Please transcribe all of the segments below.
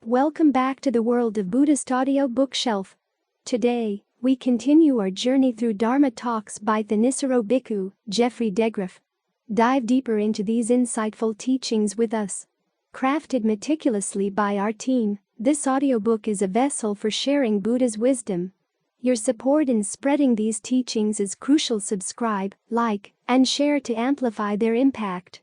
Welcome back to the world of Buddhist Audio Bookshelf. Today, we continue our journey through Dharma Talks by Thanissaro Bhikkhu, Geoffrey DeGraff. Dive deeper into these insightful teachings with us. Crafted meticulously by our team, this audiobook is a vessel for sharing Buddha's wisdom. Your support in spreading these teachings is crucial. Subscribe, like, and share to amplify their impact.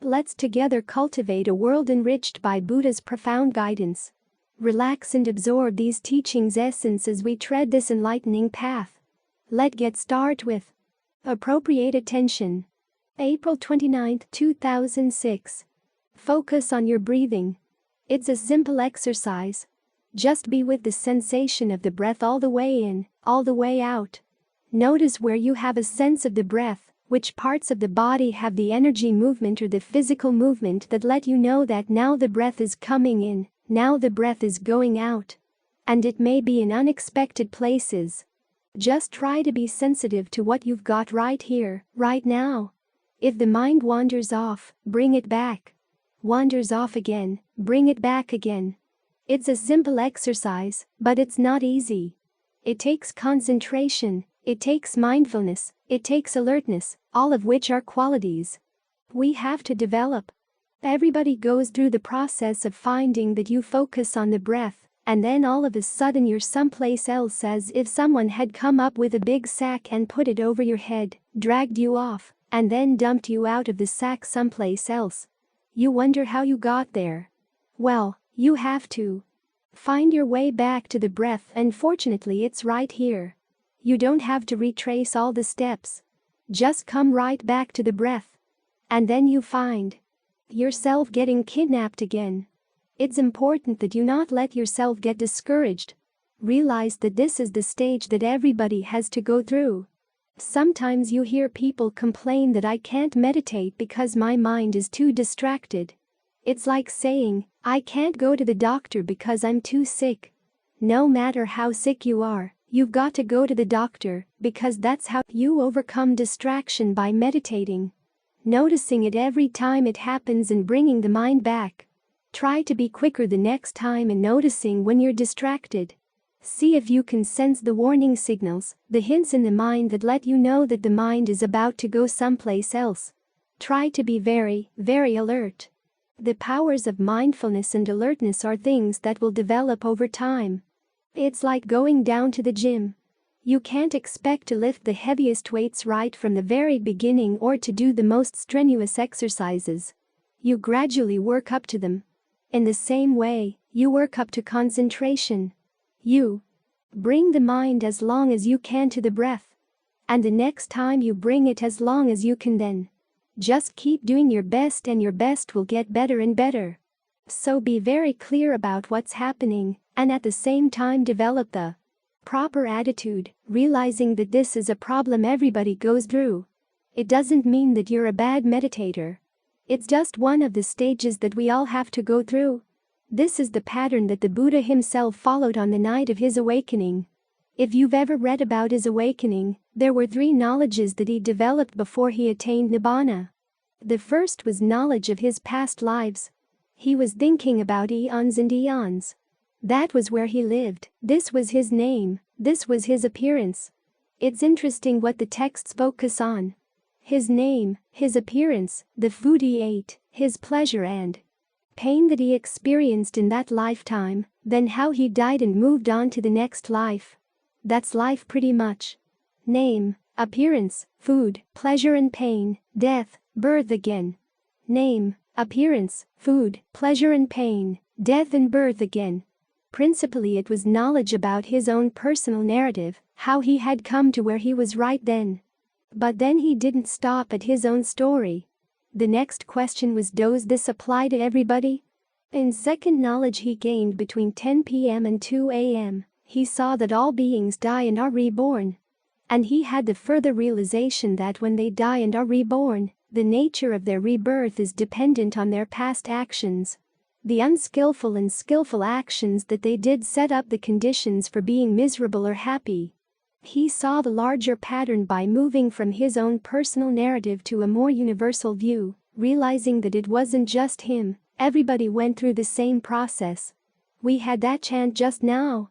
Let's together cultivate a world enriched by Buddha's profound guidance. Relax and absorb these teachings' essence as we tread this enlightening path. Let's get started with appropriate attention. April 29, 2006. Focus on your breathing. It's a simple exercise. Just be with the sensation of the breath all the way in, all the way out. Notice where you have a sense of the breath. Which parts of the body have the energy movement or the physical movement that let you know that now the breath is coming in, now the breath is going out. And it may be in unexpected places. Just try to be sensitive to what you've got right here, right now. If the mind wanders off, bring it back. Wanders off again, bring it back again. It's a simple exercise, but it's not easy. It takes concentration. It takes mindfulness, it takes alertness, all of which are qualities we have to develop. Everybody goes through the process of finding that you focus on the breath, and then all of a sudden you're someplace else, as if someone had come up with a big sack and put it over your head, dragged you off, and then dumped you out of the sack someplace else. You wonder how you got there. Well, you have to find your way back to the breath, and fortunately it's right here. You don't have to retrace all the steps. Just come right back to the breath. And then you find yourself getting kidnapped again. It's important that you not let yourself get discouraged. Realize that this is the stage that everybody has to go through. Sometimes you hear people complain that I can't meditate because my mind is too distracted. It's like saying, I can't go to the doctor because I'm too sick. No matter how sick you are, you've got to go to the doctor, because that's how you overcome distraction, by meditating. Noticing it every time it happens and bringing the mind back. Try to be quicker the next time in noticing when you're distracted. See if you can sense the warning signals, the hints in the mind that let you know that the mind is about to go someplace else. Try to be very, very alert. The powers of mindfulness and alertness are things that will develop over time. It's like going down to the gym. You can't expect to lift the heaviest weights right from the very beginning or to do the most strenuous exercises. You gradually work up to them. In the same way, you work up to concentration. You bring the mind as long as you can to the breath. And the next time you bring it as long as you can, then just keep doing your best, and your best will get better and better. So be very clear about what's happening, and at the same time develop the proper attitude, realizing that this is a problem everybody goes through. It doesn't mean that you're a bad meditator. It's just one of the stages that we all have to go through. This is the pattern that the Buddha himself followed on the night of his awakening. If you've ever read about his awakening, there were 3 knowledges that he developed before he attained Nibbana. The first was knowledge of his past lives. He was thinking about eons and eons. That was where he lived, this was his name, this was his appearance. It's interesting what the texts focus on. His name, his appearance, the food he ate, his pleasure and pain that he experienced in that lifetime, then how he died and moved on to the next life. That's life pretty much. Name, appearance, food, pleasure and pain, death, birth again. Name, appearance, food, pleasure and pain, death and birth again. Principally it was knowledge about his own personal narrative, how he had come to where he was right then. But then he didn't stop at his own story. The next question was, does this apply to everybody? In second knowledge he gained between 10 p.m. and 2 a.m., he saw that all beings die and are reborn. And he had the further realization that when they die and are reborn, the nature of their rebirth is dependent on their past actions. The unskillful and skillful actions that they did set up the conditions for being miserable or happy. He saw the larger pattern by moving from his own personal narrative to a more universal view, realizing that it wasn't just him, everybody went through the same process. We had that chant just now.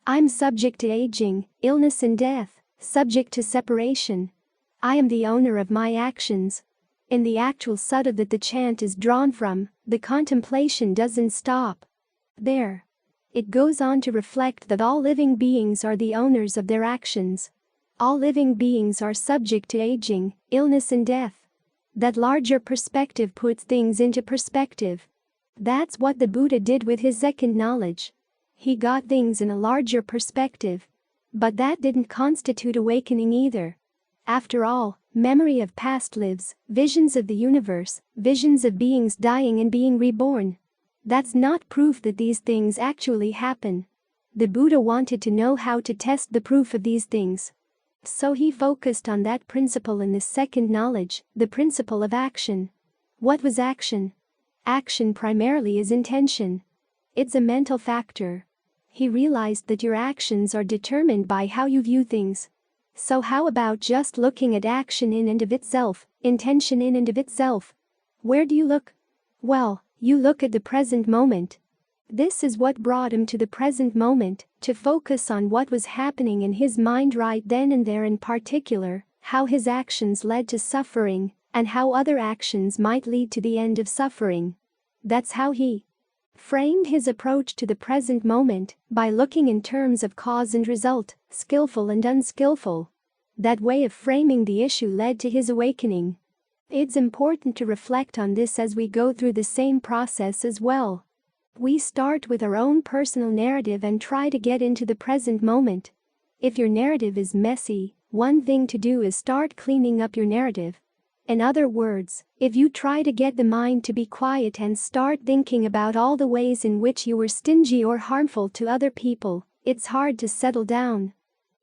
I'm subject to aging, illness and death, subject to separation. I am the owner of my actions. In the actual sutta that the chant is drawn from, the contemplation doesn't stop there. It goes on to reflect that all living beings are the owners of their actions. All living beings are subject to aging, illness and death. That larger perspective puts things into perspective. That's what the Buddha did with his second knowledge. He got things in a larger perspective. But that didn't constitute awakening either. After all, memory of past lives, visions of the universe, visions of beings dying and being reborn. That's not proof that these things actually happen. The Buddha wanted to know how to test the proof of these things. So he focused on that principle in the second knowledge, the principle of action. What was action? Action primarily is intention. It's a mental factor. He realized that your actions are determined by how you view things. So how about just looking at action in and of itself, intention in and of itself? Where do you look? Well, you look at the present moment. This is what brought him to the present moment, to focus on what was happening in his mind right then and there, in particular, how his actions led to suffering, and how other actions might lead to the end of suffering. That's how he framed his approach to the present moment, by looking in terms of cause and result, skillful and unskillful. That way of framing the issue led to his awakening. It's important to reflect on this as we go through the same process as well. We start with our own personal narrative and try to get into the present moment. If your narrative is messy, one thing to do is start cleaning up your narrative. In other words, if you try to get the mind to be quiet and start thinking about all the ways in which you were stingy or harmful to other people, it's hard to settle down.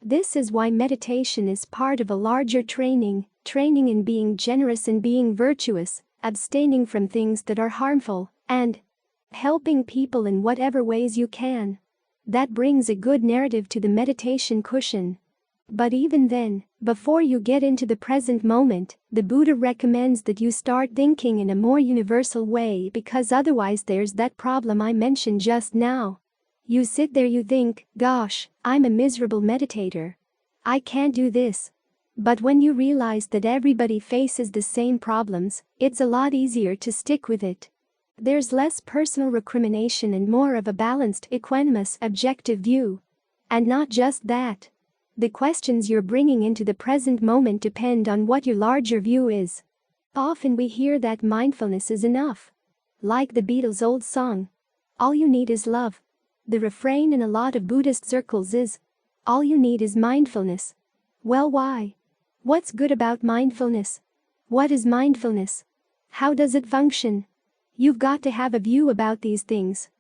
This is why meditation is part of a larger training in being generous and being virtuous, abstaining from things that are harmful, and helping people in whatever ways you can. That brings a good narrative to the meditation cushion. But even then, before you get into the present moment, the Buddha recommends that you start thinking in a more universal way, because otherwise there's that problem I mentioned just now. You sit there, you think, gosh, I'm a miserable meditator. I can't do this. But when you realize that everybody faces the same problems, it's a lot easier to stick with it. There's less personal recrimination and more of a balanced, equanimous, objective view. And not just that. The questions you're bringing into the present moment depend on what your larger view is. Often we hear that mindfulness is enough. Like the Beatles' old song, all you need is love. The refrain in a lot of Buddhist circles is, all you need is mindfulness. Well, why? What's good about mindfulness? What is mindfulness? How does it function? You've got to have a view about these things.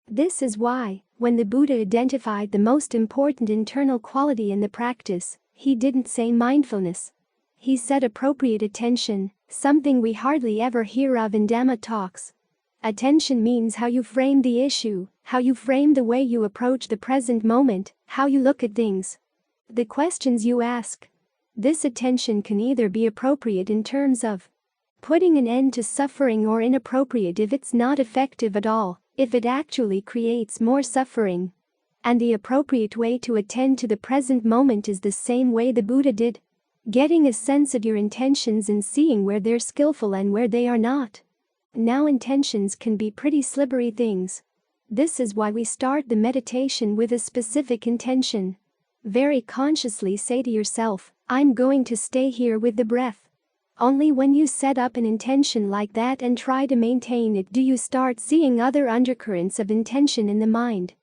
This is why, when the Buddha identified the most important internal quality in the practice, he didn't say mindfulness. He said appropriate attention, something we hardly ever hear of in Dharma Talks. Attention means how you frame the issue, how you frame the way you approach the present moment, how you look at things. The questions you ask. This attention can either be appropriate in terms of putting an end to suffering, or inappropriate if it's not effective at all, if it actually creates more suffering. And the appropriate way to attend to the present moment is the same way the Buddha did. Getting a sense of your intentions and seeing where they're skillful and where they are not. Now, intentions can be pretty slippery things. This is why we start the meditation with a specific intention. Very consciously say to yourself, I'm going to stay here with the breath. Only when you set up an intention like that and try to maintain it do you start seeing other undercurrents of intention in the mind.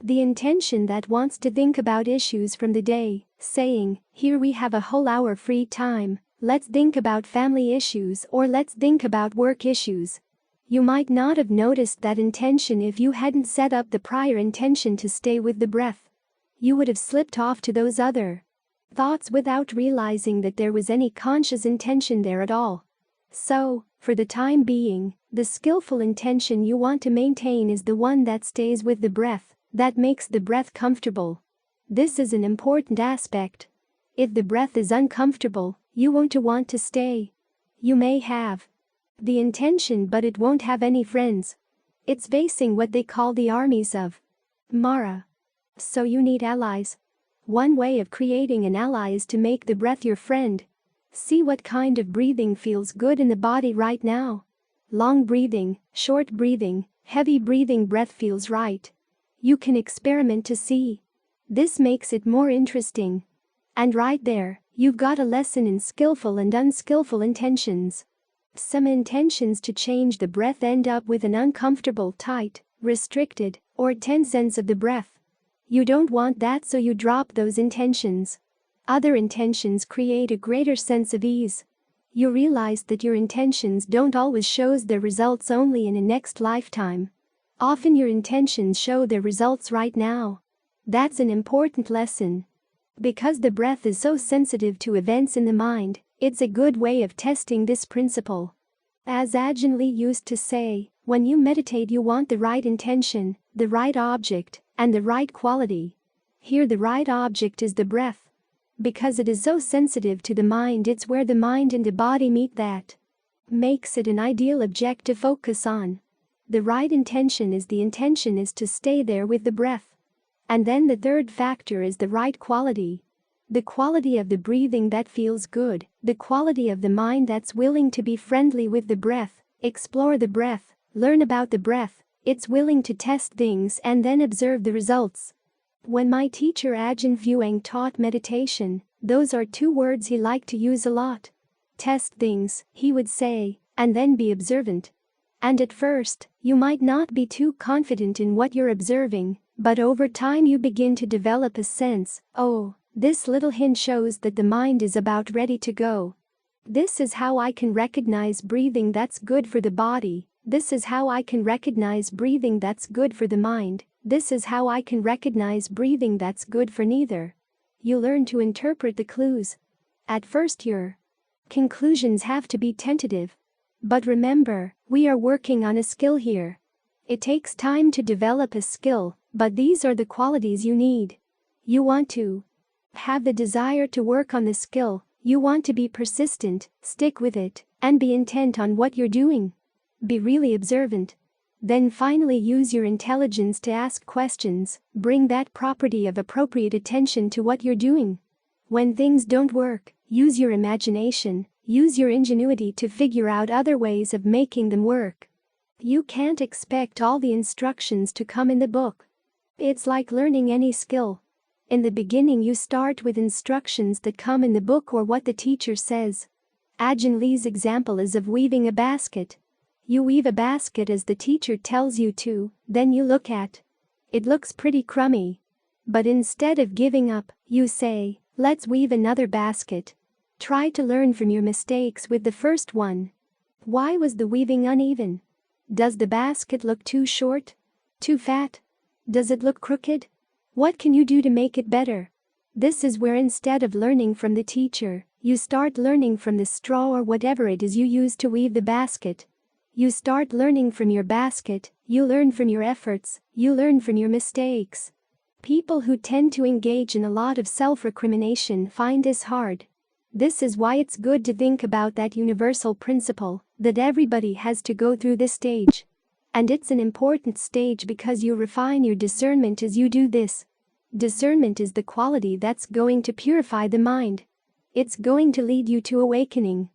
The intention that wants to think about issues from the day, saying, here we have a whole hour free time, let's think about family issues or let's think about work issues. You might not have noticed that intention if you hadn't set up the prior intention to stay with the breath. You would have slipped off to those other thoughts without realizing that there was any conscious intention there at all. So, for the time being, the skillful intention you want to maintain is the one that stays with the breath, that makes the breath comfortable. This is an important aspect. If the breath is uncomfortable, you won't want to stay. You may have the intention, but it won't have any friends. It's facing what they call the armies of Mara. So you need allies. One way of creating an ally is to make the breath your friend. See what kind of breathing feels good in the body right now. Long breathing, short breathing, heavy breathing, breath feels right. You can experiment to see. This makes it more interesting. And right there, you've got a lesson in skillful and unskillful intentions. Some intentions to change the breath end up with an uncomfortable, tight, restricted, or tense sense of the breath. You don't want that, so you drop those intentions. Other intentions create a greater sense of ease. You realize that your intentions don't always show their results only in a next lifetime. Often your intentions show their results right now. That's an important lesson. Because the breath is so sensitive to events in the mind, it's a good way of testing this principle. As Ajahn Lee used to say, when you meditate you want the right intention, the right object, and the right quality. Here the right object is the breath. Because it is so sensitive to the mind, it's where the mind and the body meet that makes it an ideal object to focus on. The right intention is to stay there with the breath. And then the third factor is the right quality. The quality of the breathing that feels good, the quality of the mind that's willing to be friendly with the breath, explore the breath, learn about the breath, it's willing to test things and then observe the results. When my teacher Ajahn Fuang taught meditation, those are two words he liked to use a lot. Test things, he would say, and then be observant. And at first, you might not be too confident in what you're observing, but over time you begin to develop a sense, oh, this little hint shows that the mind is about ready to go. This is how I can recognize breathing that's good for the body. This is how I can recognize breathing that's good for the mind. This is how I can recognize breathing that's good for neither. You learn to interpret the clues. At first your conclusions have to be tentative. But remember, we are working on a skill here. It takes time to develop a skill, but these are the qualities you need. You want to have the desire to work on the skill, you want to be persistent, stick with it, and be intent on what you're doing. Be really observant. Then finally use your intelligence to ask questions, bring that property of appropriate attention to what you're doing. When things don't work, use your imagination, use your ingenuity to figure out other ways of making them work. You can't expect all the instructions to come in the book. It's like learning any skill. In the beginning you start with instructions that come in the book or what the teacher says. Ajahn Lee's example is of weaving a basket. You weave a basket as the teacher tells you to, then you look at it looks pretty crummy. But instead of giving up, you say, let's weave another basket. Try to learn from your mistakes with the first one. Why was the weaving uneven? Does the basket look too short? Too fat? Does it look crooked? What can you do to make it better? This is where instead of learning from the teacher, you start learning from the straw or whatever it is you use to weave the basket. You start learning from your basket, you learn from your efforts, you learn from your mistakes. People who tend to engage in a lot of self-recrimination find this hard. This is why it's good to think about that universal principle, that everybody has to go through this stage. And it's an important stage because you refine your discernment as you do this. Discernment is the quality that's going to purify the mind. It's going to lead you to awakening.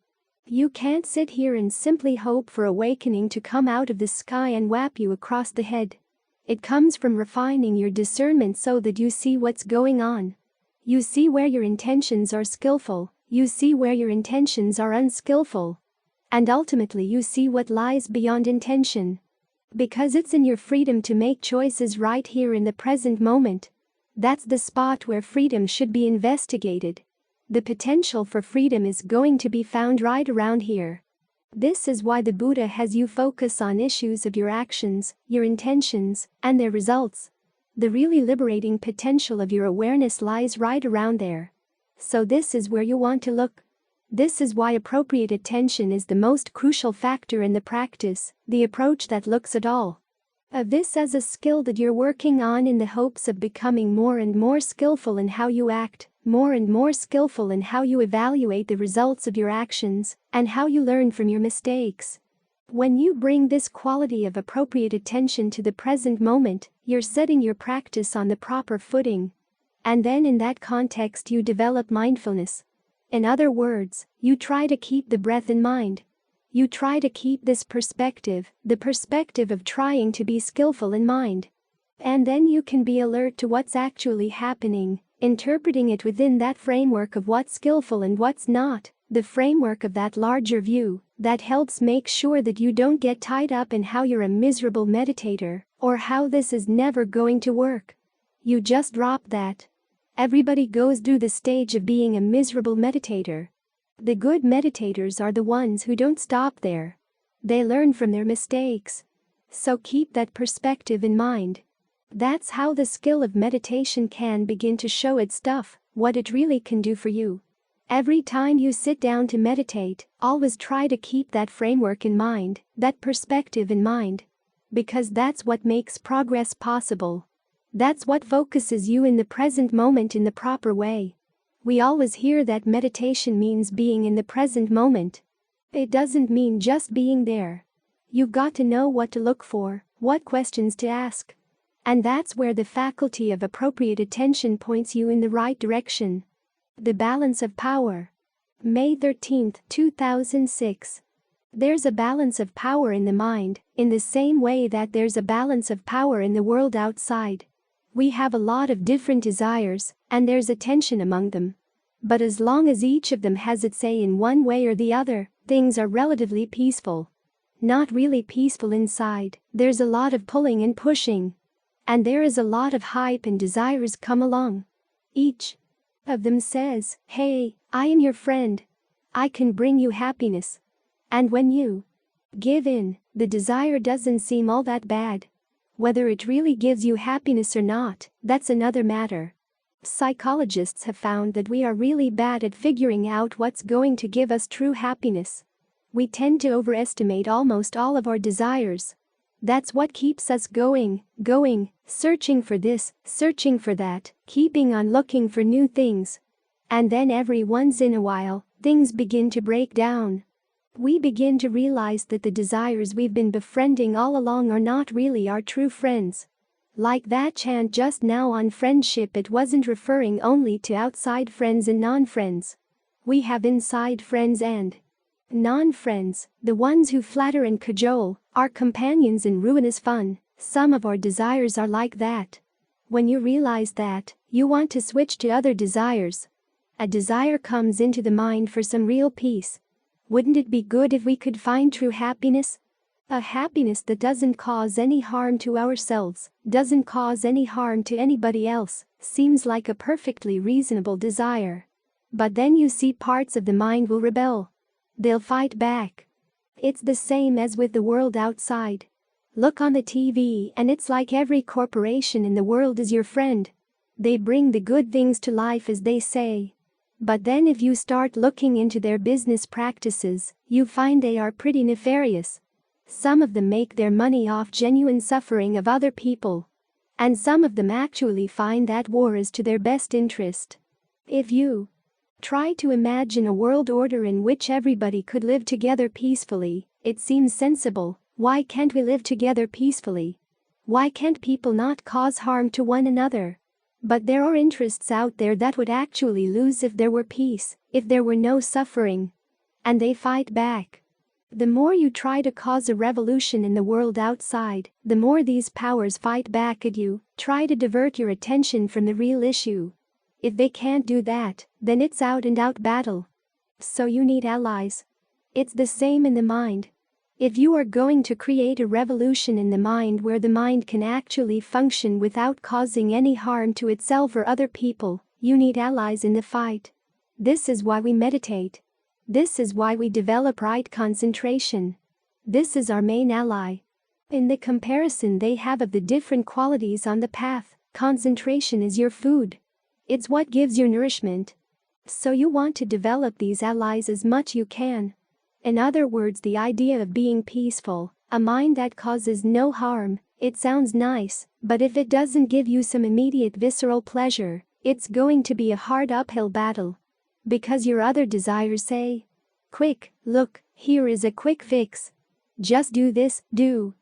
You can't sit here and simply hope for awakening to come out of the sky and whap you across the head. It comes from refining your discernment so that you see what's going on. You see where your intentions are skillful, you see where your intentions are unskillful. And ultimately you see what lies beyond intention. Because it's in your freedom to make choices right here in the present moment. That's the spot where freedom should be investigated. The potential for freedom is going to be found right around here. This is why the Buddha has you focus on issues of your actions, your intentions, and their results. The really liberating potential of your awareness lies right around there. So this is where you want to look. This is why appropriate attention is the most crucial factor in the practice, the approach that looks at all of this as a skill that you're working on in the hopes of becoming more and more skillful in how you act, more and more skillful in how you evaluate the results of your actions, and how you learn from your mistakes. When you bring this quality of appropriate attention to the present moment, you're setting your practice on the proper footing. And then in that context you develop mindfulness. In other words, you try to keep the breath in mind. You try to keep this perspective, the perspective of trying to be skillful in mind. And then you can be alert to what's actually happening, interpreting it within that framework of what's skillful and what's not, the framework of that larger view that helps make sure that you don't get tied up in how you're a miserable meditator or how this is never going to work. You just drop that. Everybody goes through the stage of being a miserable meditator. The good meditators are the ones who don't stop there. They learn from their mistakes. So keep that perspective in mind. That's how the skill of meditation can begin to show its stuff, what it really can do for you. Every time you sit down to meditate, always try to keep that framework in mind, that perspective in mind. Because that's what makes progress possible. That's what focuses you in the present moment in the proper way. We always hear that meditation means being in the present moment. It doesn't mean just being there. You've got to know what to look for, what questions to ask. And that's where the faculty of appropriate attention points you in the right direction. The balance of power. May 13, 2006. There's a balance of power in the mind, in the same way that there's a balance of power in the world outside. We have a lot of different desires, and there's a tension among them. But as long as each of them has its say in one way or the other, things are relatively peaceful. Not really peaceful inside, there's a lot of pulling and pushing. And there is a lot of hype and desires come along. Each of them says, "Hey, I am your friend. I can bring you happiness." And when you give in, the desire doesn't seem all that bad. Whether it really gives you happiness or not, that's another matter. Psychologists have found that we are really bad at figuring out what's going to give us true happiness. We tend to overestimate almost all of our desires. That's what keeps us going, searching for this, searching for that, keeping on looking for new things. And then every once in a while, things begin to break down. We begin to realize that the desires we've been befriending all along are not really our true friends. Like that chant just now on friendship, it wasn't referring only to outside friends and non-friends. We have inside friends and non-friends, the ones who flatter and cajole, our companions in ruinous fun. Some of our desires are like that. When you realize that, you want to switch to other desires. A desire comes into the mind for some real peace. Wouldn't it be good if we could find true happiness? A happiness that doesn't cause any harm to ourselves, doesn't cause any harm to anybody else, seems like a perfectly reasonable desire. But then you see parts of the mind will rebel. They'll fight back. It's the same as with the world outside. Look on the TV and it's like every corporation in the world is your friend. They bring the good things to life, as they say. But then if you start looking into their business practices, you find they are pretty nefarious. Some of them make their money off genuine suffering of other people. And some of them actually find that war is to their best interest. If you try to imagine a world order in which everybody could live together peacefully, it seems sensible. Why can't we live together peacefully? Why can't people not cause harm to one another? But there are interests out there that would actually lose if there were peace, if there were no suffering. And they fight back. The more you try to cause a revolution in the world outside, the more these powers fight back at you, try to divert your attention from the real issue. If they can't do that, then it's out and out battle. So you need allies. It's the same in the mind. If you are going to create a revolution in the mind where the mind can actually function without causing any harm to itself or other people, you need allies in the fight. This is why we meditate. This is why we develop right concentration. This is our main ally. In the comparison they have of the different qualities on the path, concentration is your food. It's what gives you nourishment. So you want to develop these allies as much you can. In other words, the idea of being peaceful, a mind that causes no harm, it sounds nice, but if it doesn't give you some immediate visceral pleasure, it's going to be a hard uphill battle. Because your other desires say, "Quick, look, here is a quick fix." Just do this, do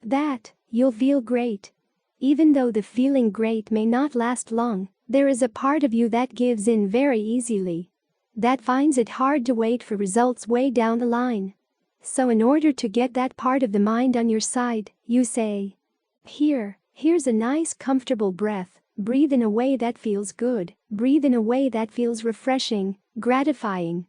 that, you'll feel great. Even though the feeling great may not last long, there is a part of you that gives in very easily. That finds it hard to wait for results way down the line. So in order to get that part of the mind on your side, you say, here's a nice comfortable breath, breathe in a way that feels good, breathe in a way that feels refreshing, gratifying.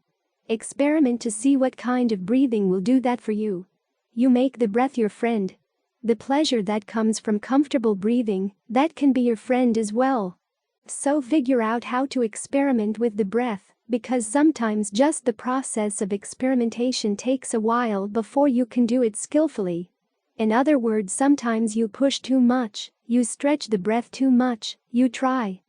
Experiment to see what kind of breathing will do that for you. You make the breath your friend. The pleasure that comes from comfortable breathing, that can be your friend as well. So figure out how to experiment with the breath, because sometimes just the process of experimentation takes a while before you can do it skillfully. In other words, sometimes you push too much, you stretch the breath too much, you try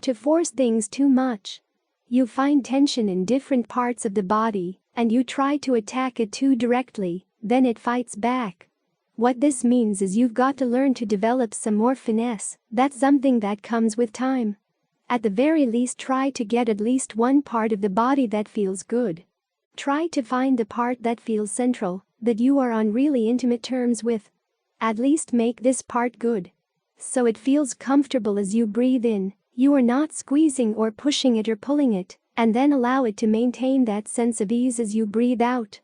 to force things too much. You find tension in different parts of the body, and you try to attack it too directly, then it fights back. What this means is you've got to learn to develop some more finesse. That's something that comes with time. At the very least, try to get at least one part of the body that feels good. Try to find the part that feels central, that you are on really intimate terms with. At least make this part good. So it feels comfortable as you breathe in, you are not squeezing or pushing it or pulling it, and then allow it to maintain that sense of ease as you breathe out.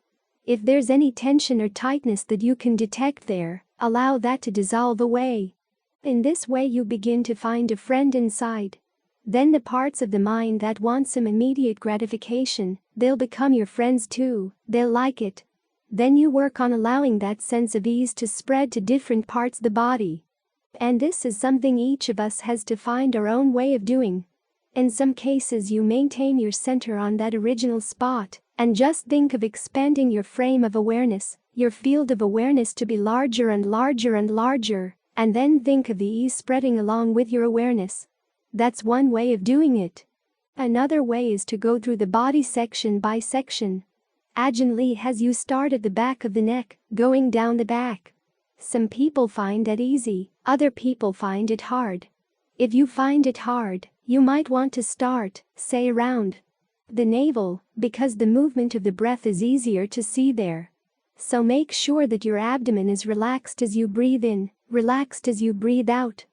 If there's any tension or tightness that you can detect there, allow that to dissolve away. In this way you begin to find a friend inside. Then the parts of the mind that want some immediate gratification, they'll become your friends too, they'll like it. Then you work on allowing that sense of ease to spread to different parts of the body. And this is something each of us has to find our own way of doing. In some cases you maintain your center on that original spot, and just think of expanding your frame of awareness, your field of awareness to be larger and larger and larger, and then think of the ease spreading along with your awareness. That's one way of doing it. Another way is to go through the body section by section. Agilely as you start at the back of the neck, going down the back. Some people find that easy, other people find it hard. If you find it hard, you might want to start, say, around the navel, because the movement of the breath is easier to see there. So make sure that your abdomen is relaxed as you breathe in, relaxed as you breathe out.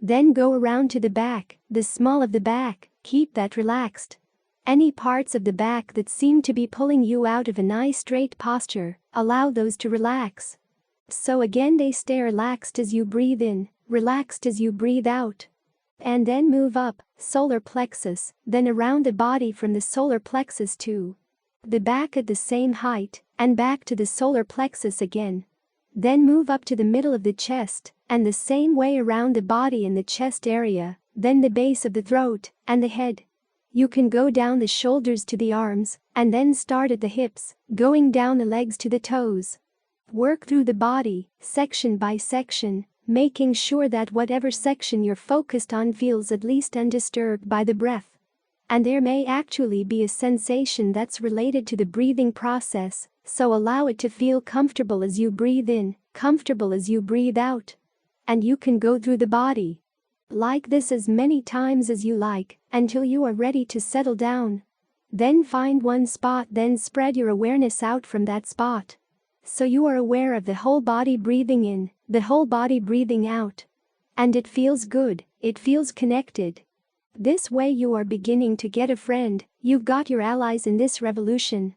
Then go around to the back, the small of the back, keep that relaxed. Any parts of the back that seem to be pulling you out of a nice straight posture, allow those to relax. So again they stay relaxed as you breathe in, relaxed as you breathe out. And then move up, solar plexus, then around the body from the solar plexus to the back at the same height, and back to the solar plexus again. Then move up to the middle of the chest, and the same way around the body in the chest area, then the base of the throat, and the head. You can go down the shoulders to the arms, and then start at the hips, going down the legs to the toes. Work through the body, section by section, making sure that whatever section you're focused on feels at least undisturbed by the breath. And there may actually be a sensation that's related to the breathing process, so allow it to feel comfortable as you breathe in, comfortable as you breathe out. And you can go through the body like this as many times as you like, until you are ready to settle down. Then find one spot, then spread your awareness out from that spot. So you are aware of the whole body breathing in, the whole body breathing out. And it feels good, it feels connected. This way you are beginning to get a friend, you've got your allies in this revolution.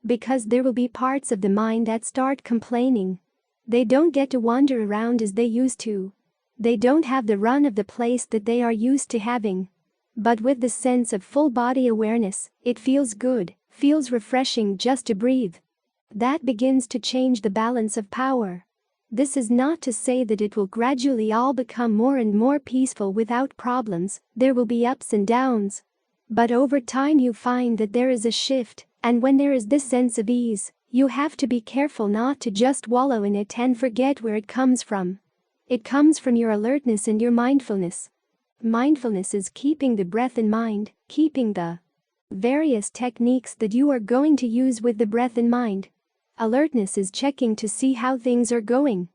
Because there will be parts of the mind that start complaining. They don't get to wander around as they used to. They don't have the run of the place that they are used to having. But with the sense of full body awareness, it feels good, feels refreshing just to breathe. That begins to change the balance of power. This is not to say that it will gradually all become more and more peaceful without problems, there will be ups and downs. But over time you find that there is a shift, and when there is this sense of ease, you have to be careful not to just wallow in it and forget where it comes from. It comes from your alertness and your mindfulness. Mindfulness is keeping the breath in mind, keeping the various techniques that you are going to use with the breath in mind. Alertness is checking to see how things are going.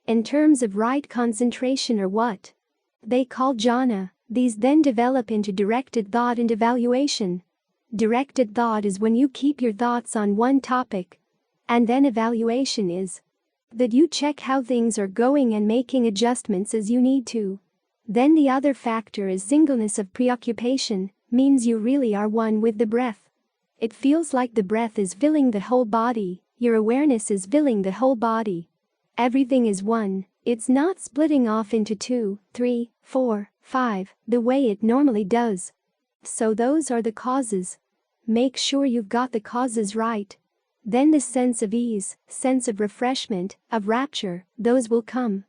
In terms of right concentration or what they call jhana, these then develop into directed thought and evaluation. Directed thought is when you keep your thoughts on one topic. And then evaluation is That you check how things are going and making adjustments as you need to. Then the other factor is singleness of preoccupation, means you really are one with the breath. It feels like the breath is filling the whole body, your awareness is filling the whole body. Everything is one, it's not splitting off into 2, 3, 4, 5, the way it normally does. So those are the causes. Make sure you've got the causes right. Then the sense of ease, sense of refreshment, of rapture, those will come.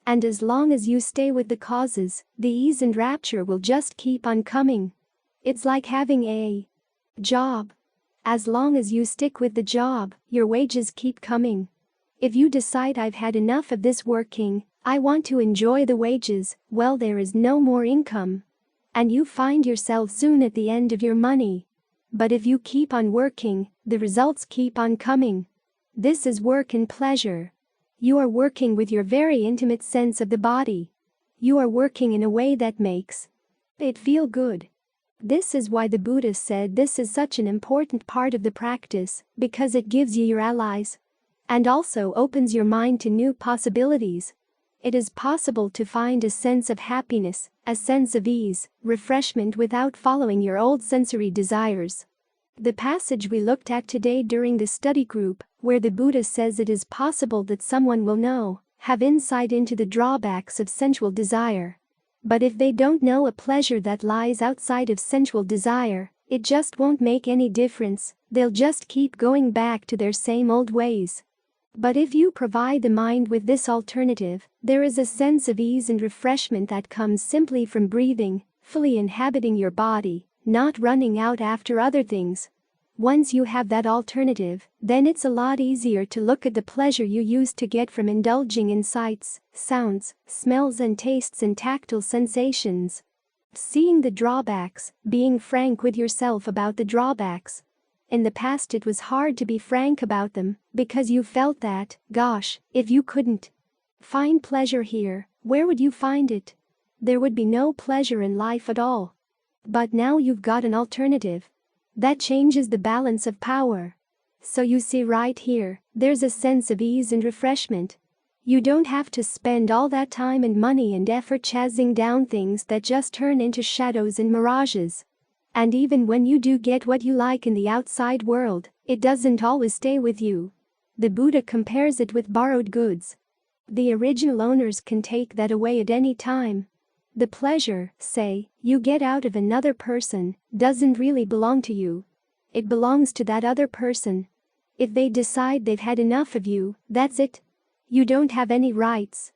And as long as you stay with the causes, the ease and rapture will just keep on coming. It's like having a job. As long as you stick with the job, your wages keep coming. If you decide I've had enough of this working, I want to enjoy the wages, well, there is no more income. And you find yourself soon at the end of your money. But if you keep on working, the results keep on coming. This is work and pleasure. You are working with your very intimate sense of the body. You are working in a way that makes it feel good. This is why the Buddha said this is such an important part of the practice, because it gives you your allies. And also opens your mind to new possibilities. It is possible to find a sense of happiness, a sense of ease, refreshment without following your old sensory desires. The passage we looked at today during the study group, where the Buddha says it is possible that someone will know, have insight into the drawbacks of sensual desire. But if they don't know a pleasure that lies outside of sensual desire, it just won't make any difference, they'll just keep going back to their same old ways. But if you provide the mind with this alternative, there is a sense of ease and refreshment that comes simply from breathing, fully inhabiting your body, not running out after other things. Once you have that alternative, then it's a lot easier to look at the pleasure you used to get from indulging in sights, sounds, smells and tastes and tactile sensations. Seeing the drawbacks, being frank with yourself about the drawbacks. In the past it was hard to be frank about them, because you felt that, gosh, if you couldn't find pleasure here, where would you find it? There would be no pleasure in life at all. But now you've got an alternative. That changes the balance of power. So you see right here, there's a sense of ease and refreshment. You don't have to spend all that time and money and effort chasing down things that just turn into shadows and mirages. And even when you do get what you like in the outside world, it doesn't always stay with you. The Buddha compares it with borrowed goods. The original owners can take that away at any time. The pleasure, say, you get out of another person, doesn't really belong to you. It belongs to that other person. If they decide they've had enough of you, that's it. You don't have any rights.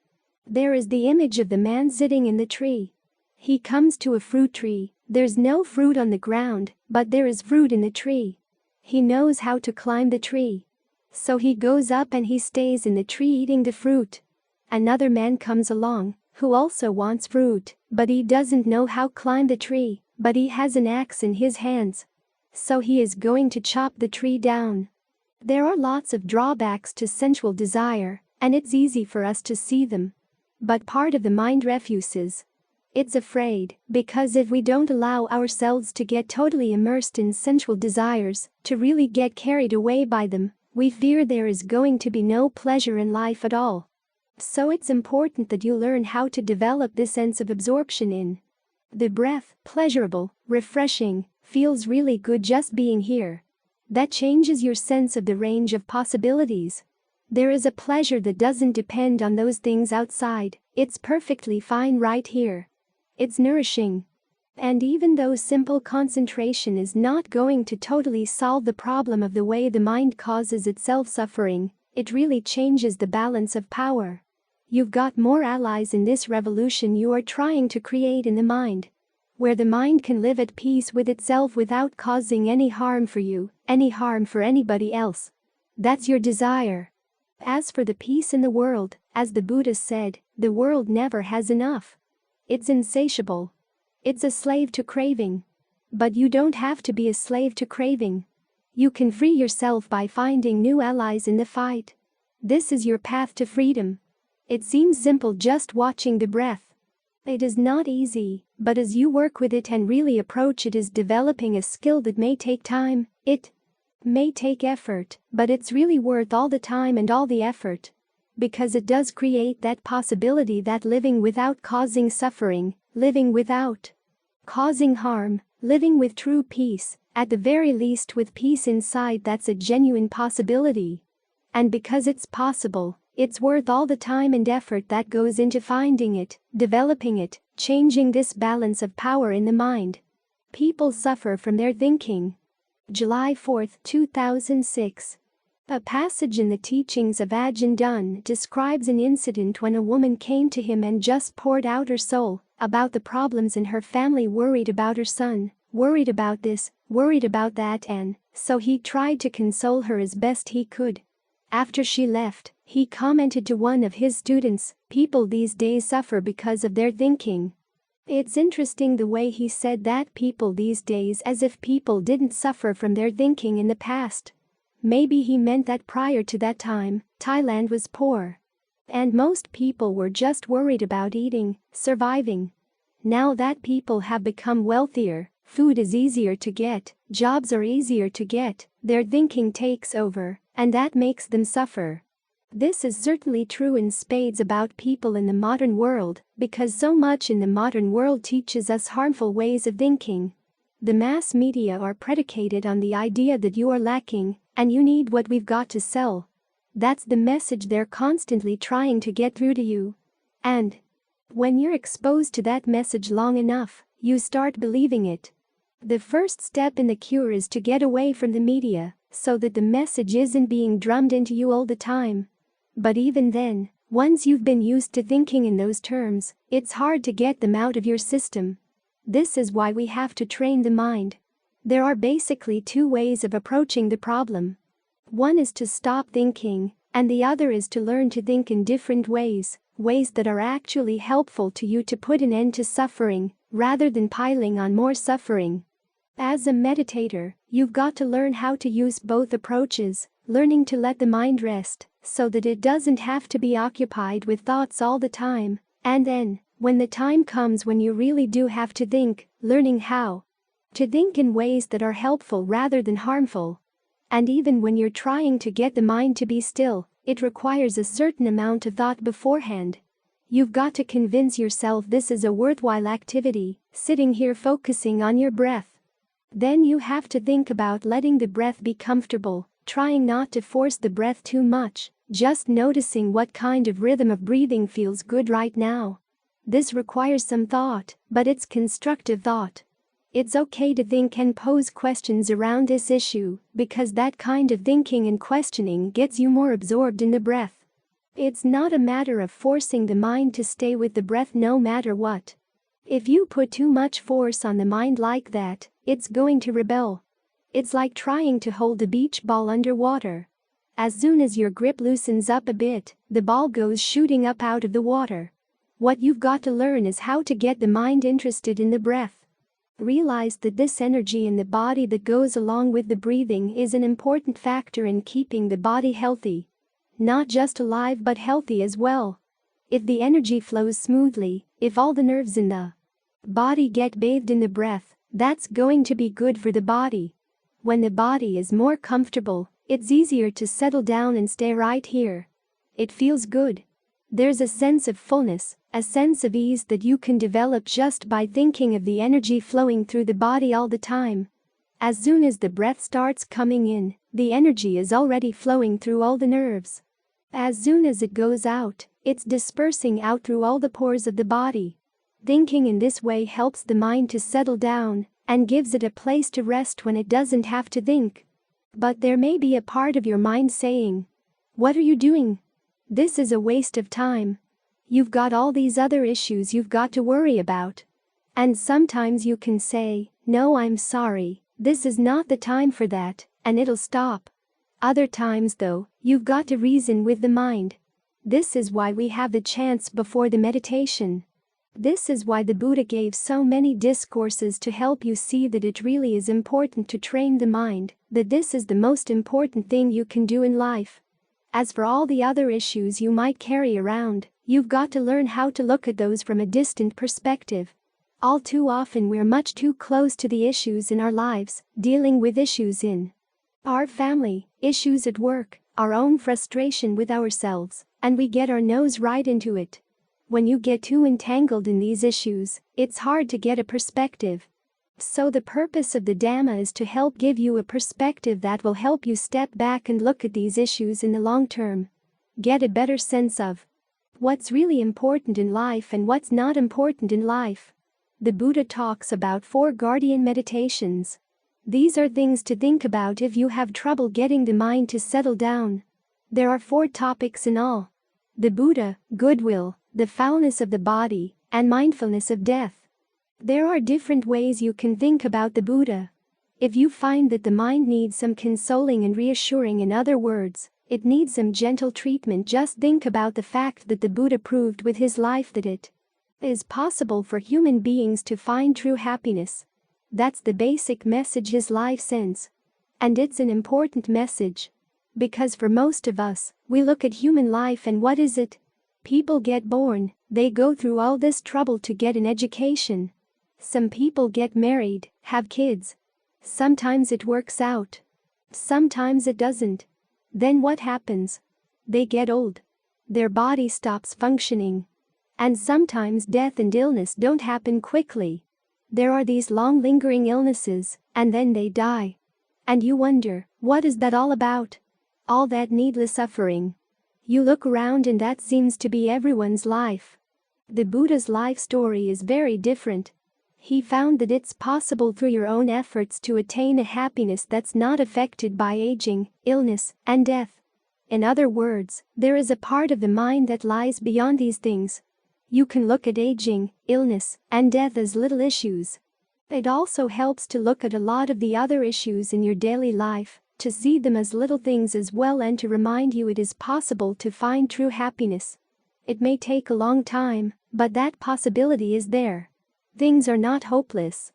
There is the image of the man sitting in the tree. He comes to a fruit tree. There's no fruit on the ground, but there is fruit in the tree. He knows how to climb the tree. So he goes up and he stays in the tree eating the fruit. Another man comes along, who also wants fruit, but he doesn't know how to climb the tree, but he has an axe in his hands. So he is going to chop the tree down. There are lots of drawbacks to sensual desire, and it's easy for us to see them. But part of the mind refuses. It's afraid, because if we don't allow ourselves to get totally immersed in sensual desires, to really get carried away by them, we fear there is going to be no pleasure in life at all. So it's important that you learn how to develop this sense of absorption in the breath, pleasurable, refreshing, feels really good just being here. That changes your sense of the range of possibilities. There is a pleasure that doesn't depend on those things outside, it's perfectly fine right here. It's nourishing. And even though simple concentration is not going to totally solve the problem of the way the mind causes itself suffering, it really changes the balance of power. You've got more allies in this revolution you are trying to create in the mind, where the mind can live at peace with itself without causing any harm for you, any harm for anybody else. That's your desire. As for the peace in the world, as the Buddha said, the world never has enough. It's insatiable. It's a slave to craving. But you don't have to be a slave to craving. You can free yourself by finding new allies in the fight. This is your path to freedom. It seems simple just watching the breath. It is not easy, but as you work with it and really approach it as developing a skill that may take time, it may take effort, but it's really worth all the time and all the effort. because it does create that possibility that living without causing suffering, living without causing harm, living with true peace, at the very least with peace inside, that's a genuine possibility. And because it's possible, it's worth all the time and effort that goes into finding it, developing it, changing this balance of power in the mind. People suffer from their thinking. July 4, 2006. A passage in the teachings of Ajahn Dun describes an incident when a woman came to him and just poured out her soul about the problems in her family, worried about her son, worried about this, worried about that, and so he tried to console her as best he could. After she left, he commented to one of his students, "People these days suffer because of their thinking." It's interesting the way he said that, people these days, as if people didn't suffer from their thinking in the past. Maybe he meant that prior to that time, Thailand was poor. And most people were just worried about eating, surviving. Now that people have become wealthier, food is easier to get, jobs are easier to get, their thinking takes over, and that makes them suffer. This is certainly true in spades about people in the modern world, because so much in the modern world teaches us harmful ways of thinking. The mass media are predicated on the idea that you are lacking, and you need what we've got to sell. That's the message they're constantly trying to get through to you. And when you're exposed to that message long enough, you start believing it. The first step in the cure is to get away from the media, so that the message isn't being drummed into you all the time. But even then, once you've been used to thinking in those terms, it's hard to get them out of your system. This is why we have to train the mind. There are basically two ways of approaching the problem. One is to stop thinking, and the other is to learn to think in different ways, ways that are actually helpful to you to put an end to suffering, rather than piling on more suffering. As a meditator, you've got to learn how to use both approaches, learning to let the mind rest, so that it doesn't have to be occupied with thoughts all the time, and then, when the time comes when you really do have to think, learning how to think in ways that are helpful rather than harmful. And even when you're trying to get the mind to be still, it requires a certain amount of thought beforehand. You've got to convince yourself this is a worthwhile activity, sitting here focusing on your breath. Then you have to think about letting the breath be comfortable, trying not to force the breath too much, just noticing what kind of rhythm of breathing feels good right now. This requires some thought, but it's constructive thought. It's okay to think and pose questions around this issue, because that kind of thinking and questioning gets you more absorbed in the breath. It's not a matter of forcing the mind to stay with the breath no matter what. If you put too much force on the mind like that, it's going to rebel. It's like trying to hold a beach ball underwater. As soon as your grip loosens up a bit, the ball goes shooting up out of the water. What you've got to learn is how to get the mind interested in the breath. Realize that this energy in the body that goes along with the breathing is an important factor in keeping the body healthy. Not just alive but healthy as well. If the energy flows smoothly, if all the nerves in the body get bathed in the breath, that's going to be good for the body. When the body is more comfortable, it's easier to settle down and stay right here. It feels good. There's a sense of fullness, a sense of ease that you can develop just by thinking of the energy flowing through the body all the time. As soon as the breath starts coming in, the energy is already flowing through all the nerves. As soon as it goes out, it's dispersing out through all the pores of the body. Thinking in this way helps the mind to settle down and gives it a place to rest when it doesn't have to think. But there may be a part of your mind saying, "What are you doing? This is a waste of time. You've got all these other issues you've got to worry about." And sometimes you can say, "No, I'm sorry, this is not the time for that," and it'll stop. Other times though, you've got to reason with the mind. This is why we have the chants before the meditation. This is why the Buddha gave so many discourses to help you see that it really is important to train the mind, that this is the most important thing you can do in life. As for all the other issues you might carry around, you've got to learn how to look at those from a distant perspective. All too often we're much too close to the issues in our lives, dealing with issues in our family, issues at work, our own frustration with ourselves, and we get our nose right into it. When you get too entangled in these issues, it's hard to get a perspective. So the purpose of the Dhamma is to help give you a perspective that will help you step back and look at these issues in the long term. Get a better sense of what's really important in life and what's not important in life. The Buddha talks about 4 guardian meditations. These are things to think about if you have trouble getting the mind to settle down. There are 4 topics in all: the Buddha, goodwill, the foulness of the body, and mindfulness of death. There are different ways you can think about the Buddha. If you find that the mind needs some consoling and reassuring, in other words, it needs some gentle treatment, just think about the fact that the Buddha proved with his life that it is possible for human beings to find true happiness. That's the basic message his life sends. And it's an important message. Because for most of us, we look at human life and what is it? People get born, they go through all this trouble to get an education. Some people get married, have kids. Sometimes it works out. Sometimes it doesn't. Then what happens? They get old. Their body stops functioning. And sometimes death and illness don't happen quickly. There are these long lingering illnesses, and then they die. And you wonder, what is that all about? All that needless suffering. You look around and that seems to be everyone's life. The Buddha's life story is very different. He found that it's possible through your own efforts to attain a happiness that's not affected by aging, illness, and death. In other words, there is a part of the mind that lies beyond these things. You can look at aging, illness, and death as little issues. It also helps to look at a lot of the other issues in your daily life, to see them as little things as well, and to remind you it is possible to find true happiness. It may take a long time, but that possibility is there. Things are not hopeless.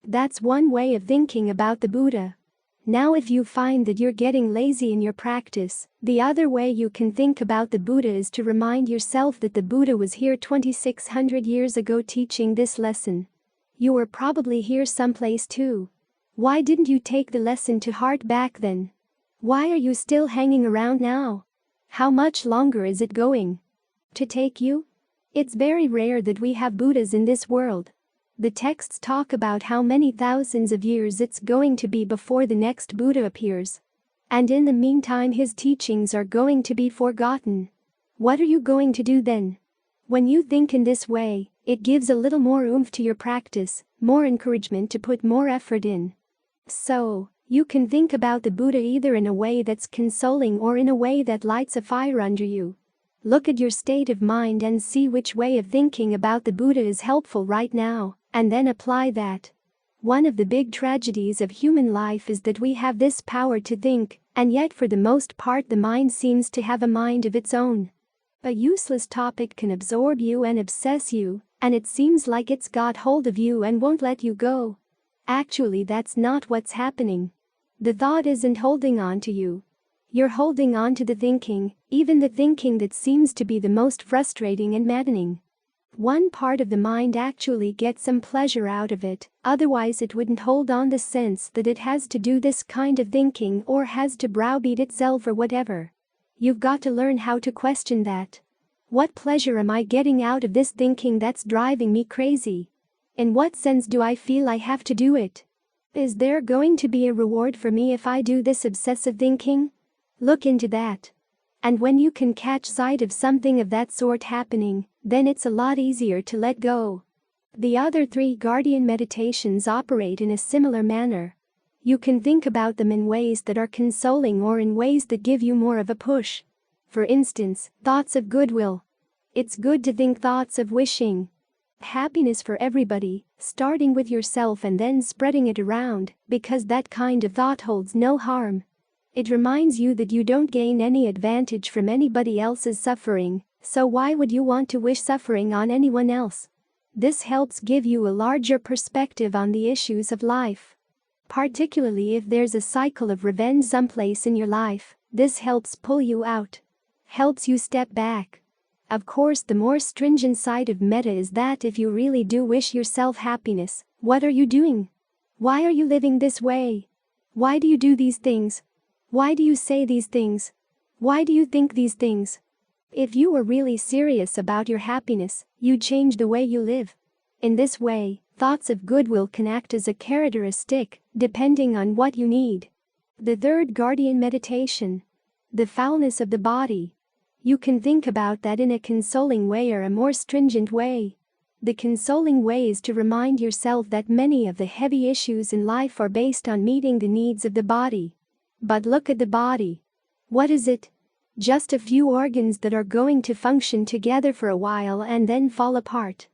That's one way of thinking about the Buddha. Now if you find that you're getting lazy in your practice, the other way you can think about the Buddha is to remind yourself that the Buddha was here 2600 years ago teaching this lesson. You were probably here someplace too. Why didn't you take the lesson to heart back then? Why are you still hanging around now? How much longer is it going to take you? It's very rare that we have Buddhas in this world. The texts talk about how many thousands of years it's going to be before the next Buddha appears. And in the meantime his teachings are going to be forgotten. What are you going to do then? When you think in this way, it gives a little more oomph to your practice, more encouragement to put more effort in. So, you can think about the Buddha either in a way that's consoling or in a way that lights a fire under you. Look at your state of mind and see which way of thinking about the Buddha is helpful right now, and then apply that. One of the big tragedies of human life is that we have this power to think, and yet for the most part the mind seems to have a mind of its own. A useless topic can absorb you and obsess you, and it seems like it's got hold of you and won't let you go. Actually, that's not what's happening. The thought isn't holding on to you. You're holding on to the thinking, even the thinking that seems to be the most frustrating and maddening. One part of the mind actually gets some pleasure out of it, otherwise it wouldn't hold on the sense that it has to do this kind of thinking or has to browbeat itself or whatever. You've got to learn how to question that. What pleasure am I getting out of this thinking that's driving me crazy? In what sense do I feel I have to do it? Is there going to be a reward for me if I do this obsessive thinking? Look into that. And when you can catch sight of something of that sort happening, then it's a lot easier to let go. The other 3 guardian meditations operate in a similar manner. You can think about them in ways that are consoling or in ways that give you more of a push. For instance, thoughts of goodwill. It's good to think thoughts of wishing happiness for everybody, starting with yourself and then spreading it around, because that kind of thought holds no harm. It reminds you that you don't gain any advantage from anybody else's suffering, so why would you want to wish suffering on anyone else? This helps give you a larger perspective on the issues of life. Particularly if there's a cycle of revenge someplace in your life, this helps pull you out. Helps you step back. Of course, the more stringent side of metta is that if you really do wish yourself happiness, what are you doing? Why are you living this way? Why do you do these things? Why do you say these things? Why do you think these things? If you were really serious about your happiness, you'd change the way you live. In this way, thoughts of goodwill can act as a carrot or a stick, depending on what you need. The third guardian meditation. The foulness of the body. You can think about that in a consoling way or a more stringent way. The consoling way is to remind yourself that many of the heavy issues in life are based on meeting the needs of the body. But look at the body. What is it? Just a few organs that are going to function together for a while and then fall apart.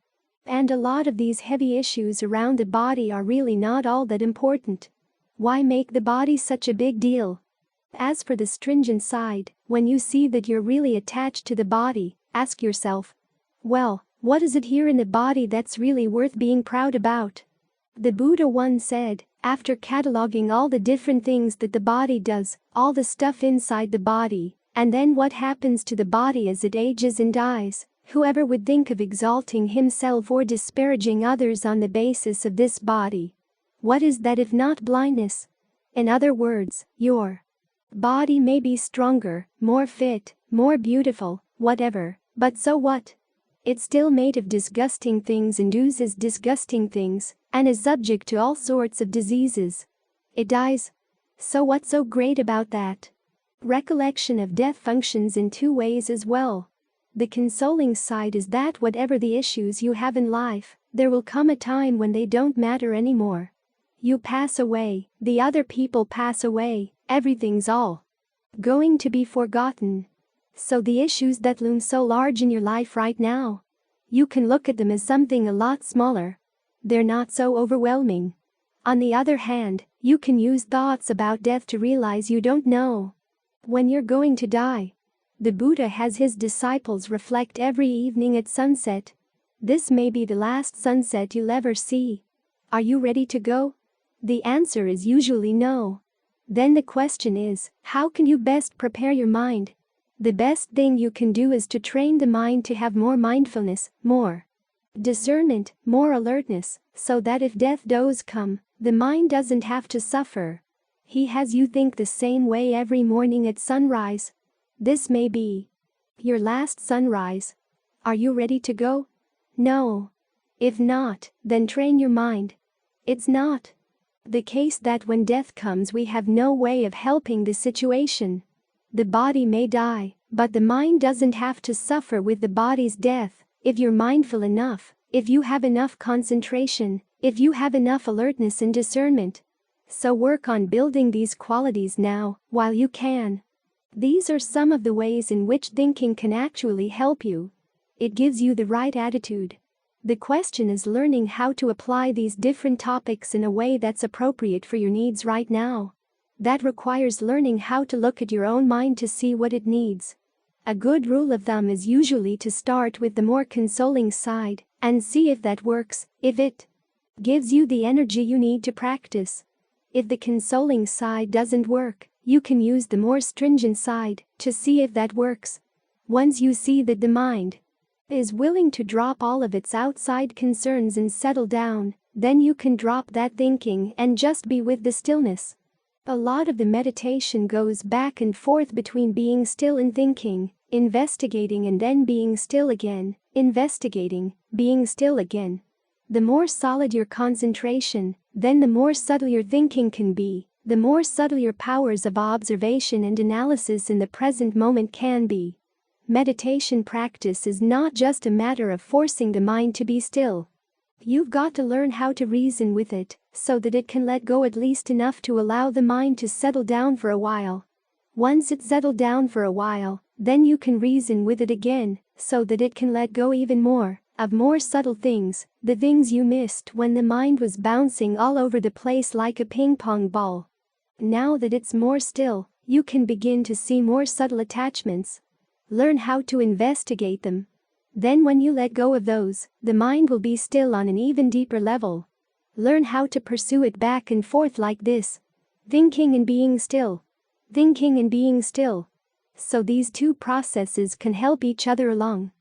And a lot of these heavy issues around the body are really not all that important. Why make the body such a big deal? As for the stringent side, when you see that you're really attached to the body, ask yourself, well, what is it here in the body that's really worth being proud about? The Buddha once said, after cataloging all the different things that the body does, all the stuff inside the body, and then what happens to the body as it ages and dies, whoever would think of exalting himself or disparaging others on the basis of this body? What is that if not blindness? In other words, your body may be stronger, more fit, more beautiful, whatever, but so what? It's still made of disgusting things and oozes disgusting things, and is subject to all sorts of diseases. It dies. So what's so great about that? Recollection of death functions in two ways as well. The consoling side is that whatever the issues you have in life, there will come a time when they don't matter anymore. You pass away, the other people pass away, everything's all going to be forgotten. So the issues that loom so large in your life right now, you can look at them as something a lot smaller. They're not so overwhelming. On the other hand, you can use thoughts about death to realize you don't know when you're going to die. The Buddha has his disciples reflect every evening at sunset. This may be the last sunset you'll ever see. Are you ready to go? The answer is usually no. Then the question is, how can you best prepare your mind? The best thing you can do is to train the mind to have more mindfulness, more discernment, more alertness, so that if death does come, the mind doesn't have to suffer. He has you think the same way every morning at sunrise. This may be your last sunrise. Are you ready to go? No. If not, then train your mind. It's not the case that when death comes we have no way of helping the situation. The body may die, but the mind doesn't have to suffer with the body's death, if you're mindful enough, if you have enough concentration, if you have enough alertness and discernment. So work on building these qualities now, while you can. These are some of the ways in which thinking can actually help you. It gives you the right attitude. The question is learning how to apply these different topics in a way that's appropriate for your needs right now. That requires learning how to look at your own mind to see what it needs. A good rule of thumb is usually to start with the more consoling side and see if that works, if it gives you the energy you need to practice. If the consoling side doesn't work, you can use the more stringent side to see if that works. Once you see that the mind is willing to drop all of its outside concerns and settle down, then you can drop that thinking and just be with the stillness. A lot of the meditation goes back and forth between being still and thinking, investigating and then being still again, investigating, being still again. The more solid your concentration, then the more subtle your thinking can be, the more subtle your powers of observation and analysis in the present moment can be. Meditation practice is not just a matter of forcing the mind to be still. You've got to learn how to reason with it, so that it can let go at least enough to allow the mind to settle down for a while. Once it's settled down for a while, then you can reason with it again, so that it can let go even more, of more subtle things, the things you missed when the mind was bouncing all over the place like a ping-pong ball. Now that it's more still, you can begin to see more subtle attachments. Learn how to investigate them. Then when you let go of those, the mind will be still on an even deeper level. Learn how to pursue it back and forth like this. Thinking and being still. Thinking and being still. So these two processes can help each other along.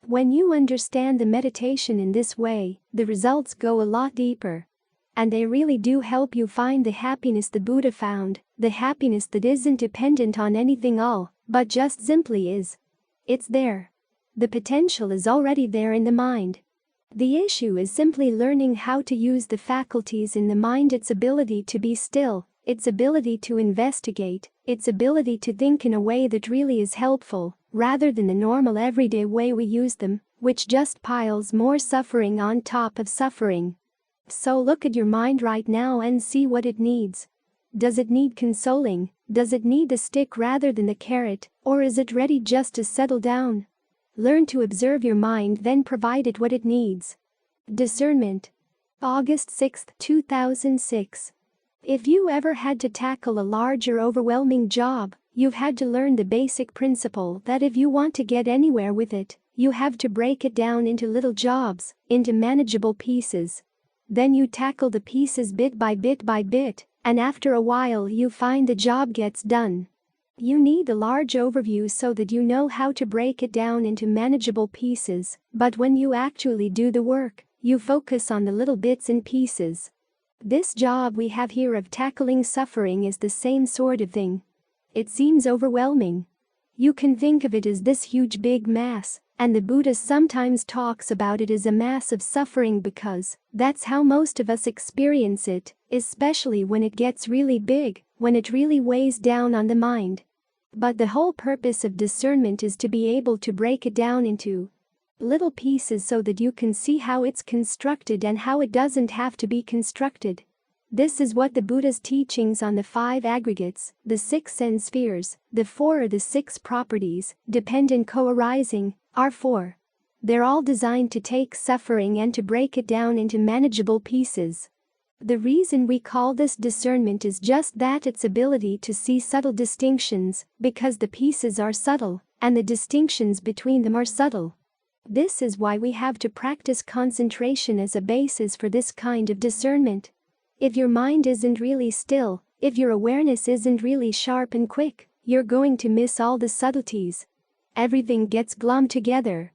When you understand the meditation in this way, the results go a lot deeper. And they really do help you find the happiness the Buddha found, the happiness that isn't dependent on anything all, but just simply is. It's there. The potential is already there in the mind. The issue is simply learning how to use the faculties in the mind, its ability to be still, its ability to investigate, its ability to think in a way that really is helpful, rather than the normal everyday way we use them, which just piles more suffering on top of suffering. So look at your mind right now and see what it needs. Does it need consoling? Does it need the stick rather than the carrot, or is it ready just to settle down? Learn to observe your mind, then provide it what it needs. Discernment. August 6, 2006. If you ever had to tackle a large or overwhelming job, you've had to learn the basic principle that if you want to get anywhere with it, you have to break it down into little jobs, into manageable pieces. Then you tackle the pieces bit by bit, and after a while you find the job gets done. You need a large overview so that you know how to break it down into manageable pieces, but when you actually do the work, you focus on the little bits and pieces. This job we have here of tackling suffering is the same sort of thing. It seems overwhelming. You can think of it as this huge big mass, and the Buddha sometimes talks about it as a mass of suffering because that's how most of us experience it, especially when it gets really big, when it really weighs down on the mind. But the whole purpose of discernment is to be able to break it down into little pieces so that you can see how it's constructed and how it doesn't have to be constructed. This is what the Buddha's teachings on the 5 aggregates, the 6 sense spheres, the 4 or the 6 properties, dependent co-arising, are for. They're all designed to take suffering and to break it down into manageable pieces. The reason we call this discernment is just that, its ability to see subtle distinctions, because the pieces are subtle, and the distinctions between them are subtle. This is why we have to practice concentration as a basis for this kind of discernment. If your mind isn't really still, if your awareness isn't really sharp and quick, you're going to miss all the subtleties. Everything gets glommed together.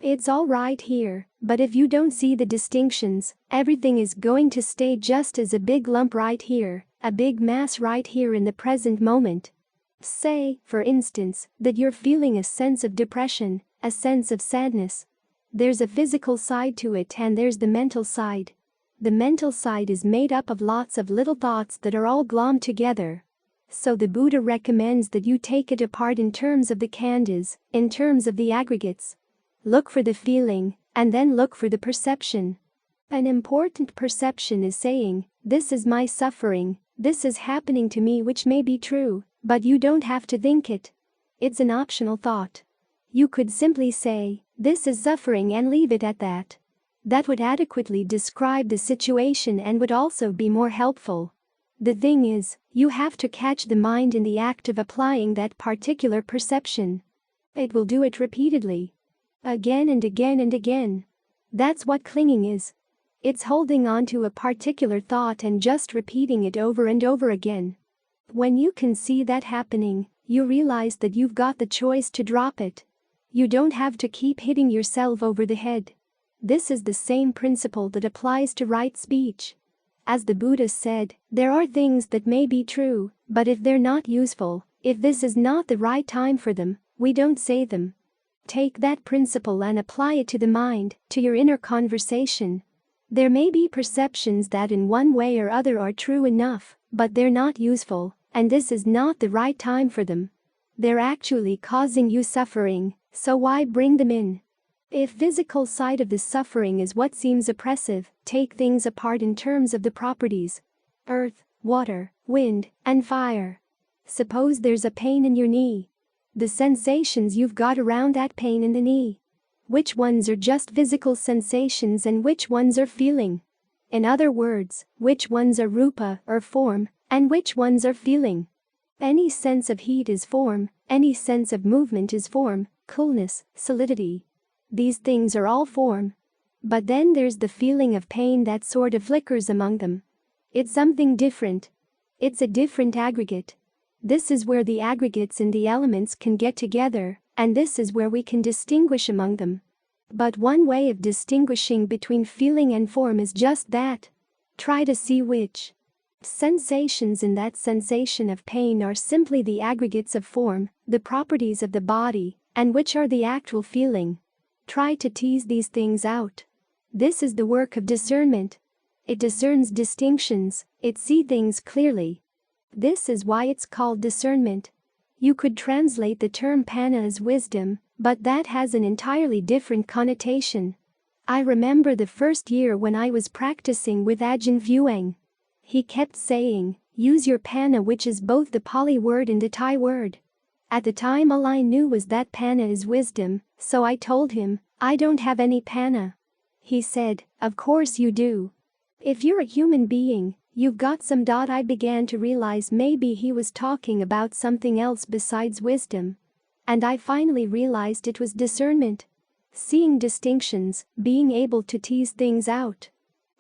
It's all right here, but if you don't see the distinctions, everything is going to stay just as a big lump right here, a big mass right here in the present moment. Say, for instance, that you're feeling a sense of depression, a sense of sadness. There's a physical side to it and there's the mental side. The mental side is made up of lots of little thoughts that are all glommed together. So the Buddha recommends that you take it apart in terms of the khandhas, in terms of the aggregates. Look for the feeling, and then look for the perception. An important perception is saying, this is my suffering, this is happening to me, which may be true, but you don't have to think it. It's an optional thought. You could simply say, this is suffering, and leave it at that. That would adequately describe the situation and would also be more helpful. The thing is, you have to catch the mind in the act of applying that particular perception. It will do it repeatedly. Again and again and again. That's what clinging is. It's holding on to a particular thought and just repeating it over and over again. When you can see that happening, you realize that you've got the choice to drop it. You don't have to keep hitting yourself over the head. This is the same principle that applies to right speech. As the Buddha said, there are things that may be true, but if they're not useful, if this is not the right time for them, we don't say them. Take that principle and apply it to the mind, to your inner conversation. There may be perceptions that in one way or other are true enough, but they're not useful, and this is not the right time for them. They're actually causing you suffering, so why bring them in? If physical side of the suffering is what seems oppressive, take things apart in terms of the properties. Earth, water, wind, and fire. Suppose there's a pain in your knee. The sensations you've got around that pain in the knee. Which ones are just physical sensations and which ones are feeling? In other words, which ones are rupa or form, and which ones are feeling? Any sense of heat is form, any sense of movement is form, coolness, solidity. These things are all form. But then there's the feeling of pain that sort of flickers among them. It's something different. It's a different aggregate. This is where the aggregates and the elements can get together, and this is where we can distinguish among them. But one way of distinguishing between feeling and form is just that. Try to see which. Sensations in that sensation of pain are simply the aggregates of form, the properties of the body, and which are the actual feeling. Try to tease these things out. This is the work of discernment. It discerns distinctions, it sees things clearly. This is why it's called discernment. You could translate the term panna as wisdom, but that has an entirely different connotation. I remember the first year when I was practicing with Ajahn Vuang. He kept saying, use your panna, which is both the Pali word and the Thai word. At the time all I knew was that panna is wisdom, so I told him, I don't have any panna. He said, of course you do. If you're a human being, you've got some. I began to realize maybe he was talking about something else besides wisdom. And I finally realized it was discernment. Seeing distinctions, being able to tease things out.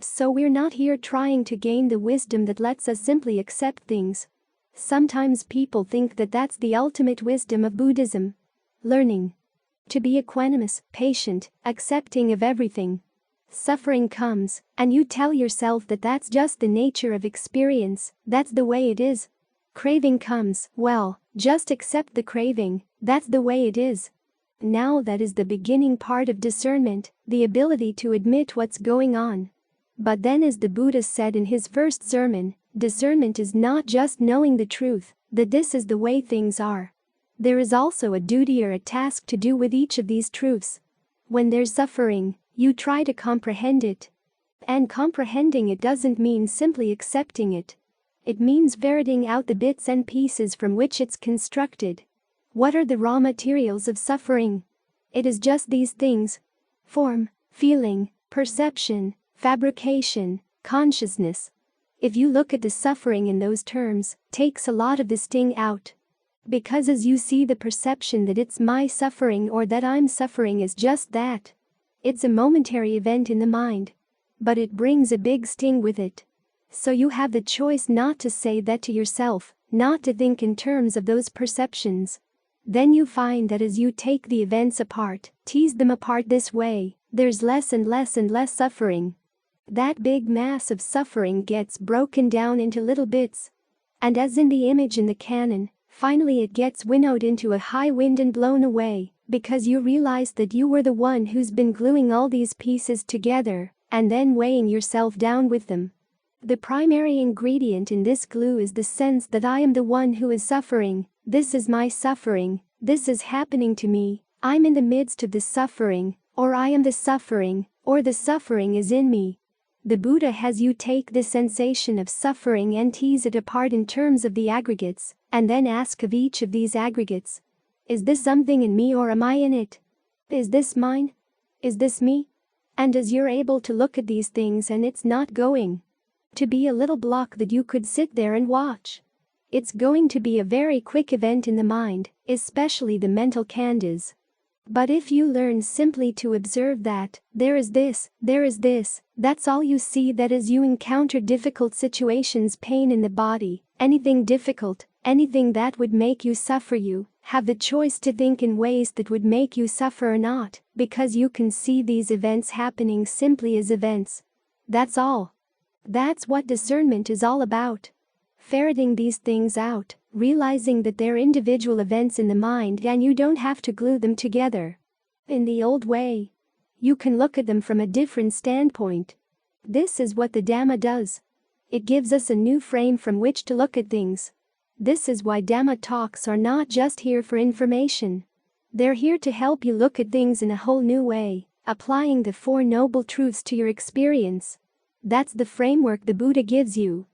So we're not here trying to gain the wisdom that lets us simply accept things. Sometimes people think that that's the ultimate wisdom of Buddhism. Learning to be equanimous, patient, accepting of everything. Suffering comes, and you tell yourself that that's just the nature of experience, that's the way it is. Craving comes, well, just accept the craving, that's the way it is. Now that is the beginning part of discernment, the ability to admit what's going on. But then, as the Buddha said in his first sermon, discernment is not just knowing the truth, that this is the way things are. There is also a duty or a task to do with each of these truths. When there's suffering, you try to comprehend it. And comprehending it doesn't mean simply accepting it. It means ferreting out the bits and pieces from which it's constructed. What are the raw materials of suffering? It is just these things: form, feeling, perception, fabrication, consciousness. If you look at the suffering in those terms, takes a lot of the sting out. Because as you see the perception that it's my suffering or that I'm suffering is just that. It's a momentary event in the mind. But it brings a big sting with it. So you have the choice not to say that to yourself, not to think in terms of those perceptions. Then you find that as you take the events apart, tease them apart this way, there's less and less and less suffering. That big mass of suffering gets broken down into little bits. And as in the image in the canon, finally it gets winnowed into a high wind and blown away, because you realize that you were the one who's been gluing all these pieces together, and then weighing yourself down with them. The primary ingredient in this glue is the sense that I am the one who is suffering, this is my suffering, this is happening to me, I'm in the midst of the suffering, or I am the suffering, or the suffering is in me. The Buddha has you take this sensation of suffering and tease it apart in terms of the aggregates, and then ask of each of these aggregates, is this something in me or am I in it? Is this mine? Is this me? And as you're able to look at these things and it's not going to be a little block that you could sit there and watch. It's going to be a very quick event in the mind, especially the mental khandhas. But if you learn simply to observe that, there is this, that's all you see, that as you encounter difficult situations, pain in the body, anything difficult, anything that would make you suffer, you have the choice to think in ways that would make you suffer or not, because you can see these events happening simply as events. That's all. That's what discernment is all about. Ferreting these things out, realizing that they're individual events in the mind and you don't have to glue them together. In the old way, you can look at them from a different standpoint. This is what the Dhamma does. It gives us a new frame from which to look at things. This is why Dharma Talks are not just here for information. They're here to help you look at things in a whole new way, applying the Four Noble Truths to your experience. That's the framework the Buddha gives you.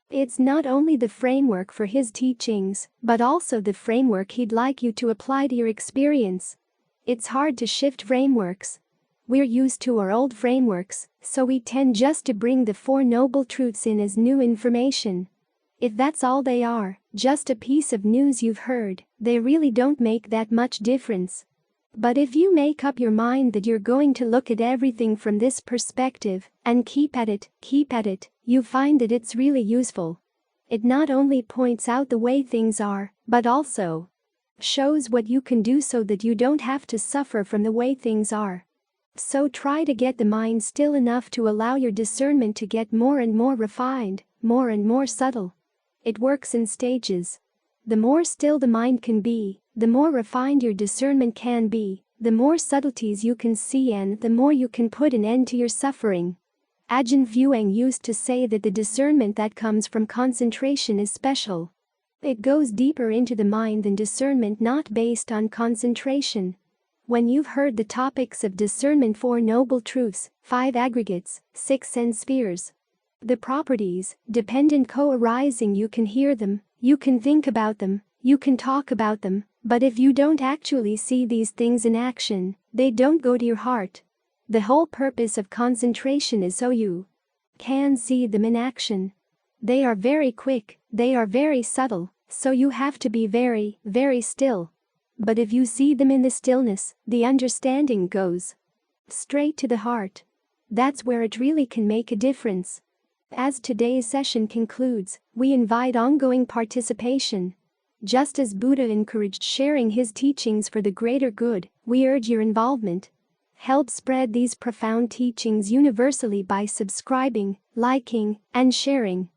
It's not only the framework for his teachings, but also the framework he'd like you to apply to your experience. It's hard to shift frameworks. We're used to our old frameworks, so we tend just to bring the Four Noble Truths in as new information. If that's all they are, just a piece of news you've heard, they really don't make that much difference. But if you make up your mind that you're going to look at everything from this perspective, and keep at it, you find that it's really useful. It not only points out the way things are, but also shows what you can do so that you don't have to suffer from the way things are. So try to get the mind still enough to allow your discernment to get more and more refined, more and more subtle. It works in stages. The more still the mind can be, the more refined your discernment can be, the more subtleties you can see, and the more you can put an end to your suffering. Ajahn Fuang used to say that the discernment that comes from concentration is special. It goes deeper into the mind than discernment not based on concentration. When you've heard the topics of discernment, 4 noble truths, 5 aggregates, 6 sense spheres, the properties, dependent co-arising, you can hear them, you can think about them, you can talk about them, but if you don't actually see these things in action, they don't go to your heart. The whole purpose of concentration is so you can see them in action. They are very quick, they are very subtle, so you have to be very, very still. But if you see them in the stillness, the understanding goes straight to the heart. That's where it really can make a difference. As today's session concludes, we invite ongoing participation. Just as Buddha encouraged sharing his teachings for the greater good, we urge your involvement. Help spread these profound teachings universally by subscribing, liking, and sharing.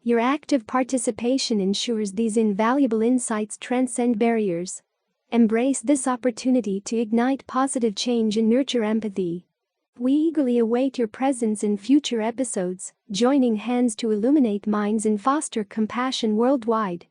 Your active participation ensures these invaluable insights transcend barriers. Embrace this opportunity to ignite positive change and nurture empathy. We eagerly await your presence in future episodes, joining hands to illuminate minds and foster compassion worldwide.